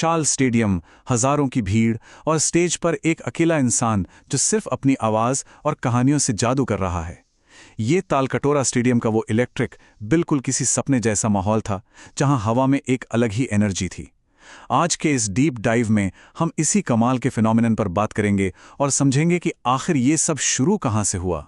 विशाल stadium, हजारों की भीड़ और स्टेज पर एक अकेला इंसान जो सिर्फ अपनी आवाज और कहानियों से जादू कर रहा है। ये तालकटोरा स्टेडियम का वो इलेक्ट्रिक, बिल्कुल किसी सपने जैसा माहौल था, जहां हवा में एक अलग ही एनर्जी थी। आज के इस डीप डाइव में हम इसी कमाल के फिनोमिनन पर बात करेंगे और समझेंगे कि आखिर ये सब शुरू कहां से हुआ।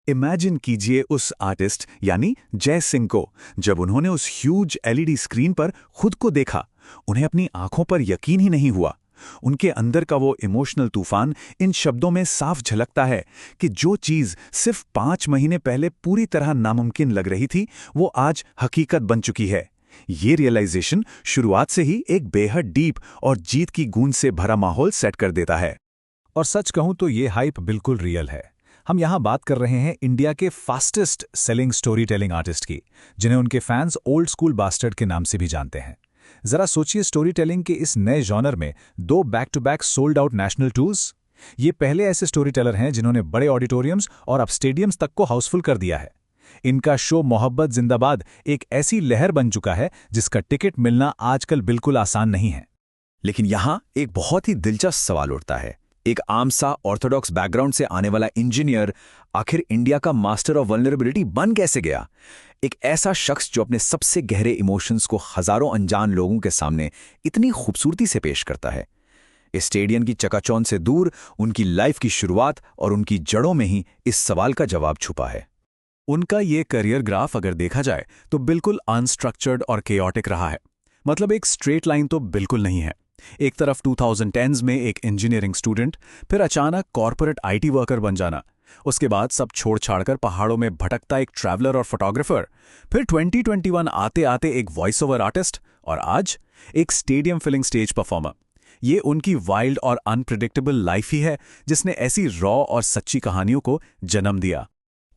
इमेजिन कीजिए उस आर्टिस्ट यानी जय सिंह को, जब उन्होंने उस ह्यूज एलईडी स्क्रीन पर खुद को देखा, उन्हें अपनी आंखों पर यकीन ही नहीं हुआ। उनके अंदर का वो इमोशनल तूफान इन शब्दों में साफ झलकता है कि जो चीज सिर्फ 5 महीने पहले पूरी तरह नामुमकिन लग रही थी, वो आज हकीकत बन चुकी है। ये रियलाइजेशन शुरुआत से ही एक बेहद डीप और जीत की गूंज से भरा माहौल सेट कर देता है। और सच कहूं तो ये हाइप बिल्कुल रियल है। हम यहां बात कर रहे हैं इंडिया के fastest selling story telling artist की, जिन्हें उनके फैंस ओल्ड स्कूल बास्टर्ड के नाम से भी जानते हैं। जरा सोचिए, स्टोरी टेलिंग के इस नए जॉनर में 2 back to back sold out national tours. ये पहले ऐसे स्टोरी टेलर हैं जिन्होंने बड़े ऑडिटोरियम्स और अब स्टेडियम्स तक को हाउसफुल कर दिया है। इनका शो मोहब्बत जिंदाबाद एक ऐसी लहर बन चुका है जिसका टिकट मिलना आजकल बिल्कुल आसान नहीं है। लेकिन यहाँ एक बहुत ही दिलचस्प सवाल उठता है। एक आम सा ऑर्थोडॉक्स बैकग्राउंड से आने वाला इंजीनियर आखिर इंडिया का मास्टर ऑफ वल्नरेबिलिटी बन कैसे गया? एक ऐसा शख्स जो अपने सबसे गहरे इमोशंस को हजारों अनजान लोगों के सामने इतनी खूबसूरती से पेश करता है। इस स्टेडियम की चकाचौंध से दूर उनकी लाइफ की शुरुआत और उनकी जड़ों में ही इस सवाल का जवाब छुपा है। उनका ये करियर ग्राफ अगर देखा जाए तो बिल्कुल अनस्ट्रक्चर्ड और केओटिक रहा है। मतलब एक स्ट्रेट लाइन तो बिल्कुल नहीं है। एक तरफ 2010s में एक इंजीनियरिंग स्टूडेंट, फिर अचानक कॉर्पोरेट आईटी वर्कर बन जाना, उसके बाद सब छोड़ छाड़कर पहाड़ों में भटकता एक ट्रैवलर और फोटोग्राफर, फिर 2021 आते आते एक वॉइस ओवर आर्टिस्ट और आज एक स्टेडियम फिलिंग स्टेज परफॉर्मर। ये उनकी वाइल्ड और अनप्रिडिक्टेबल लाइफ ही है जिसने ऐसी रॉ और सच्ची कहानियों को जन्म दिया।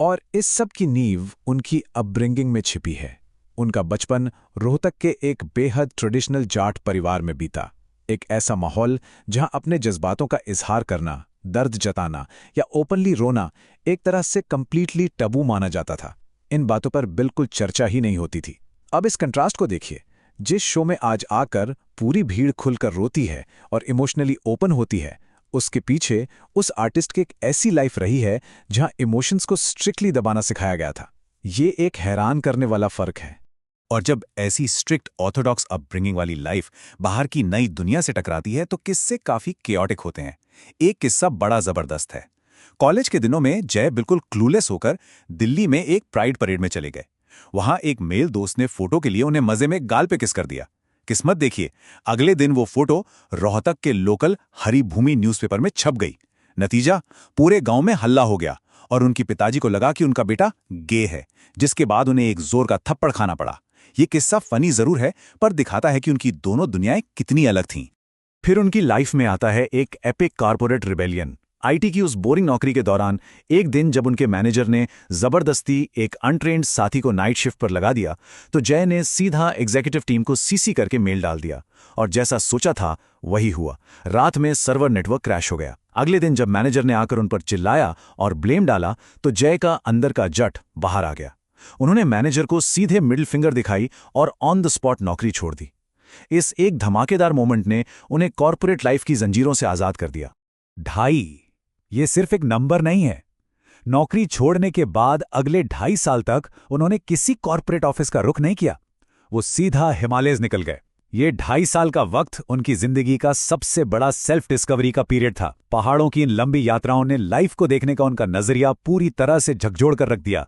और इस सब की नींव उनकी अपब्रिंगिंग में छिपी है। उनका बचपन रोहतक के एक बेहद ट्रेडिशनल जाट परिवार में बीता। एक ऐसा माहौल जहां अपने जज्बातों का इजहार करना, दर्द जताना या ओपनली रोना एक तरह से कंप्लीटली टबू माना जाता था। इन बातों पर बिल्कुल चर्चा ही नहीं होती थी। अब इस कंट्रास्ट को देखिए। जिस शो में आज आकर पूरी भीड़ खुलकर रोती है और इमोशनली ओपन होती है, उसके पीछे उस आर्टिस्ट की एक ऐसी लाइफ रही है जहां इमोशंस को स्ट्रिक्टली दबाना सिखाया गया था। ये एक हैरान करने वाला फर्क है। और जब ऐसी स्ट्रिक्ट ऑर्थोडॉक्स अपब्रिंगिंग वाली लाइफ बाहर की नई दुनिया से टकराती है तो किस्से काफी केओटिक होते हैं। एक किस्सा बड़ा जबरदस्त है। कॉलेज के दिनों में जय बिल्कुल क्लूलेस होकर दिल्ली में एक प्राइड परेड में चले गए। वहां एक मेल दोस्त ने फोटो के लिए उन्हें मजे में गाल पे किस कर दिया। किस्मत देखिए, अगले दिन वो फोटो रोहतक के लोकल हरिभूमि न्यूज़पेपर में छप गई। नतीजा, पूरे गांव में हल्ला हो गया और उनके पिताजी को लगा कि उनका बेटा गे है, जिसके बाद उन्हें एक जोर का थप्पड़ खाना पड़ा। ये किस्सा फनी जरूर है, पर दिखाता है कि उनकी दोनों दुनियाएं कितनी अलग थीं। फिर उनकी लाइफ में आता है एक एपिक कॉर्पोरेट रिबेलियन। आईटी की उस बोरिंग नौकरी के दौरान एक दिन जब उनके मैनेजर ने जबरदस्ती एक अनट्रेन्ड साथी को नाइट शिफ्ट पर लगा दिया, तो जय ने सीधा एग्जीक्यूटिव टीम को सीसी करके मेल डाल दिया और जैसा सोचा था वही हुआ। रात में सर्वर नेटवर्क क्रैश हो गया। अगले दिन जब मैनेजर ने आकर उन पर चिल्लाया और ब्लेम डाला तो जय का अंदर का जट बाहर आ गया। उन्होंने मैनेजर को सीधे मिडिल फिंगर दिखाई और ऑन द स्पॉट नौकरी छोड़ दी। इस एक धमाकेदार मोमेंट ने उन्हें कॉर्पोरेट लाइफ की जंजीरों से आजाद कर दिया। 2.5 ये सिर्फ एक नंबर नहीं है। नौकरी छोड़ने के बाद अगले 2.5 साल तक उन्होंने किसी कॉर्पोरेट ऑफिस का रुख नहीं किया। वो सीधा हिमालयज निकल गए। ये 2.5 साल का वक्त उनकी जिंदगी का सबसे बड़ा सेल्फ डिस्कवरी का पीरियड था। पहाड़ों की इन लंबी यात्राओं ने लाइफ को देखने का उनका नजरिया पूरी तरह से झकझोर कर रख दिया।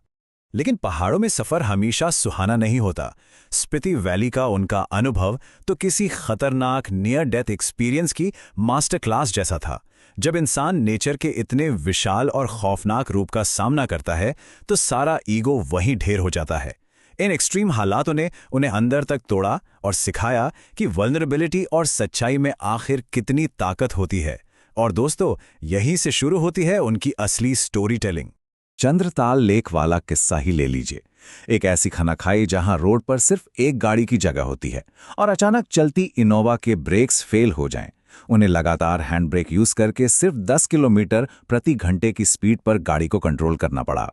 लेकिन पहाड़ों में सफर हमेशा सुहाना नहीं होता। स्पीति वैली का उनका अनुभव तो किसी खतरनाक नियर डेथ एक्सपीरियंस की मास्टर क्लास जैसा था। जब इंसान नेचर के इतने विशाल और खौफनाक रूप का सामना करता है तो सारा ईगो वहीं ढेर हो जाता है। इन एक्सट्रीम हालातों ने उन्हें अंदर तक तोड़ा और सिखाया कि वल्नरेबिलिटी और सच्चाई में आखिर कितनी ताकत होती है। और दोस्तों, यहीं से शुरू होती है उनकी असली स्टोरी टेलिंग। चंद्रताल लेक वाला किस्सा ही ले लीजिए। एक ऐसी खाना खाई जहां रोड पर सिर्फ एक गाड़ी की जगह होती है और अचानक चलती इनोवा के ब्रेक्स फेल हो जाएं। उन्हें लगातार हैंड ब्रेक यूज करके सिर्फ 10 किलोमीटर प्रति घंटे की स्पीड पर गाड़ी को कंट्रोल करना पड़ा।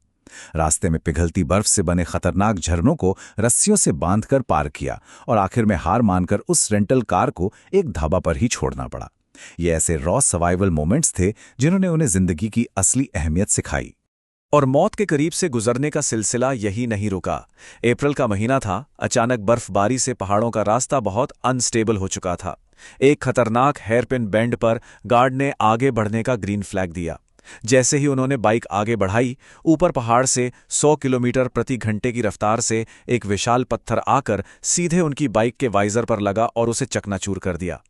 रास्ते में पिघलती बर्फ से बने खतरनाक झरनों को रस्सियों से बांधकर पार किया और आखिर में हार मानकर उस रेंटल कार को एक ढाबा पर ही छोड़ना पड़ा। ये ऐसे रॉ सर्वाइवल मोमेंट्स थे जिन्होंने उन्हें जिंदगी की असली अहमियत सिखाई। और मौत के करीब से गुजरने का सिलसिला यही नहीं रुका। अप्रैल का महीना था। अचानक बर्फबारी से पहाड़ों का रास्ता बहुत अनस्टेबल हो चुका था। एक खतरनाक हेयरपिन बेंड पर गार्ड ने आगे बढ़ने का ग्रीन फ्लैग दिया। जैसे ही उन्होंने बाइक आगे बढ़ाई, ऊपर पहाड़ से 100 किलोमीटर प्रति घंटे की रफ्तार से एक विशाल पत्थर आकर सीधे उनकी बाइक के वाइजर पर लगा और उसे चकनाचूर कर दिया।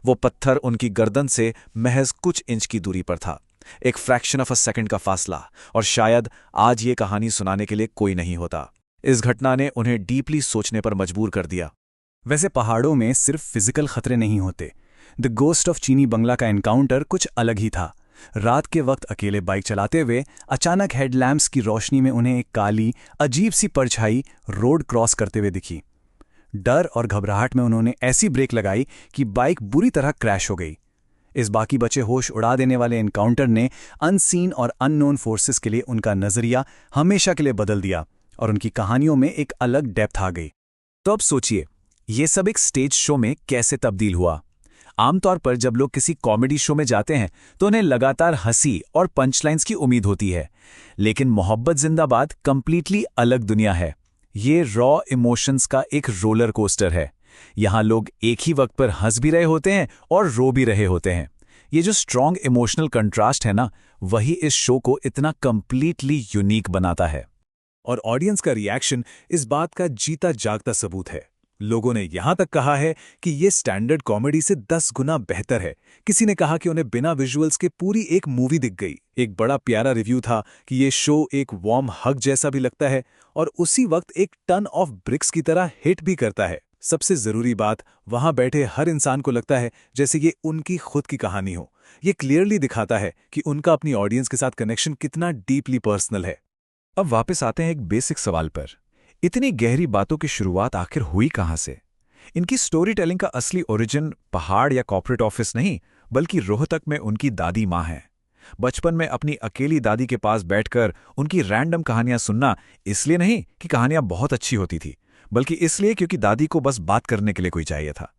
वो पत्थर उनकी गर्दन से महज कुछ इंच की दूरी पर था। एक फ्रैक्शन ऑफ अ सेकंड का फासला, और शायद आज ये कहानी सुनाने के लिए कोई नहीं होता। इस घटना ने उन्हें डीपली सोचने पर मजबूर कर दिया। वैसे पहाड़ों में सिर्फ फिजिकल खतरे नहीं होते। द गोस्ट ऑफ चीनी बंगला का एनकाउंटर कुछ अलग ही था। रात के वक्त अकेले बाइक चलाते हुए अचानक हेडलैम्प्स की रोशनी में उन्हें एक काली अजीब सी परछाई रोड क्रॉस करते हुए दिखी। डर और घबराहट में उन्होंने ऐसी ब्रेक लगाई कि बाइक बुरी तरह क्रैश हो गई। इस बाकी बचे होश उड़ा देने वाले एनकाउंटर ने अनसीन और अननोन फोर्सेस के लिए उनका नजरिया हमेशा के लिए बदल दिया और उनकी कहानियों में एक अलग डेप्थ आ गई। तो अब सोचिए, ये सब एक स्टेज शो में कैसे तब्दील हुआ। आमतौर पर जब लोग किसी कॉमेडी शो में जाते हैं तो उन्हें लगातार हंसी और पंचलाइंस की उम्मीद होती है, लेकिन मोहब्बत जिंदाबाद कंप्लीटली अलग दुनिया है। ये रॉ इमोशंस का एक रोलर कोस्टर है। यहां लोग एक ही वक्त पर हंस भी रहे होते हैं और रो भी रहे होते हैं। ये जो स्ट्रॉन्ग इमोशनल कंट्रास्ट है ना, वही इस शो को इतना कंप्लीटली यूनिक बनाता है। और ऑडियंस का रिएक्शन इस बात का जीता जागता सबूत है। लोगों ने यहां तक कहा है कि ये स्टैंडर्ड कॉमेडी से 10 गुना बेहतर है। किसी ने कहा कि उन्हें बिना विजुअल्स के पूरी एक मूवी दिख गई। एक बड़ा प्यारा रिव्यू था कि ये शो एक वार्म हग जैसा भी लगता है और उसी वक्त एक टन ऑफ ब्रिक्स की तरह हिट भी करता है। सबसे जरूरी बात, वहां बैठे हर इंसान को लगता है जैसे ये उनकी खुद की कहानी हो। ये क्लियरली दिखाता है कि उनका अपनी ऑडियंस के साथ कनेक्शन कितना डीपली पर्सनल है। अब वापस आते हैं एक बेसिक सवाल पर। इतनी गहरी बातों की शुरुआत आखिर हुई कहां से? इनकी स्टोरी टेलिंग का असली ओरिजिन पहाड़ या कॉर्पोरेट ऑफिस नहीं, बल्कि रोहतक में उनकी दादी माँ है। बचपन में अपनी अकेली दादी के पास बैठकर उनकी रैंडम कहानियां सुनना इसलिए नहीं कि कहानियां बहुत अच्छी होती थी, बल्कि इसलिए क्योंकि दादी को बस बात करने के लिए कोई चाहिए था।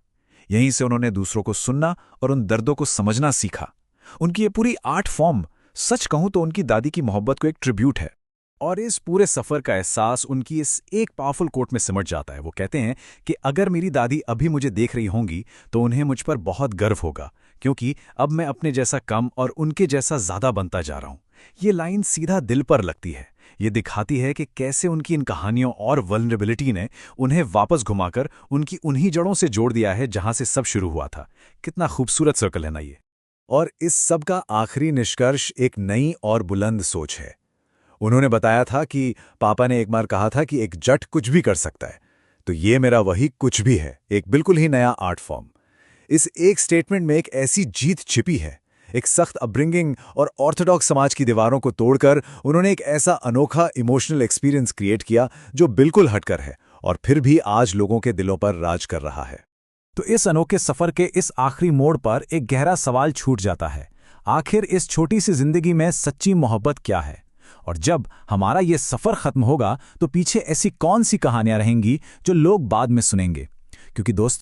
यहीं से उन्होंने दूसरों को सुनना और उन दर्दों को समझना सीखा। उनकी ये पूरी आर्ट फॉर्म, सच कहूं तो उनकी दादी की मोहब्बत को एक ट्रिब्यूट है। और इस पूरे सफर का एहसास उनकी इस एक पावरफुल कोट में सिमट जाता है। वो कहते हैं कि अगर मेरी दादी अभी मुझे देख रही होंगी तो उन्हें मुझ पर बहुत गर्व होगा, क्योंकि अब मैं अपने जैसा कम और उनके जैसा ज्यादा बनता जा रहा हूं। ये लाइन सीधा दिल पर लगती है। ये दिखाती है कि कैसे उनकी इन कहानियों और वल्नरेबिलिटी ने उन्हें वापस घुमाकर उनकी उन्हीं जड़ों से जोड़ दिया है जहां से सब शुरू हुआ था। कितना खूबसूरत सर्कल है ना ये। और इस सब का आखिरी निष्कर्ष एक नई और बुलंद सोच है। उन्होंने बताया था कि पापा ने एक बार कहा था कि एक जट कुछ भी कर सकता है, तो ये मेरा वही कुछ भी है, एक बिल्कुल ही नया आर्ट फॉर्म। इस एक स्टेटमेंट में एक ऐसी जीत छिपी है। एक सख्त अपब्रिंगिंग और ऑर्थोडॉक्स समाज की दीवारों को तोड़कर उन्होंने एक ऐसा अनोखा इमोशनल एक्सपीरियंस क्रिएट किया जो बिल्कुल हटकर है और फिर भी आज लोगों के दिलों पर राज कर रहा है। तो इस अनोखे सफर के इस आखिरी मोड़ पर एक गहरा सवाल छूट जाता है। आखिर इस छोटी सी जिंदगी में सच्ची मोहब्बत क्या है? और जब हमारा ये सफर खत्म होगा तो पीछे ऐसी कौन सी कहानियां रहेंगी जो लोग बाद में सुनेंगे? क्योंकि दोस्तों,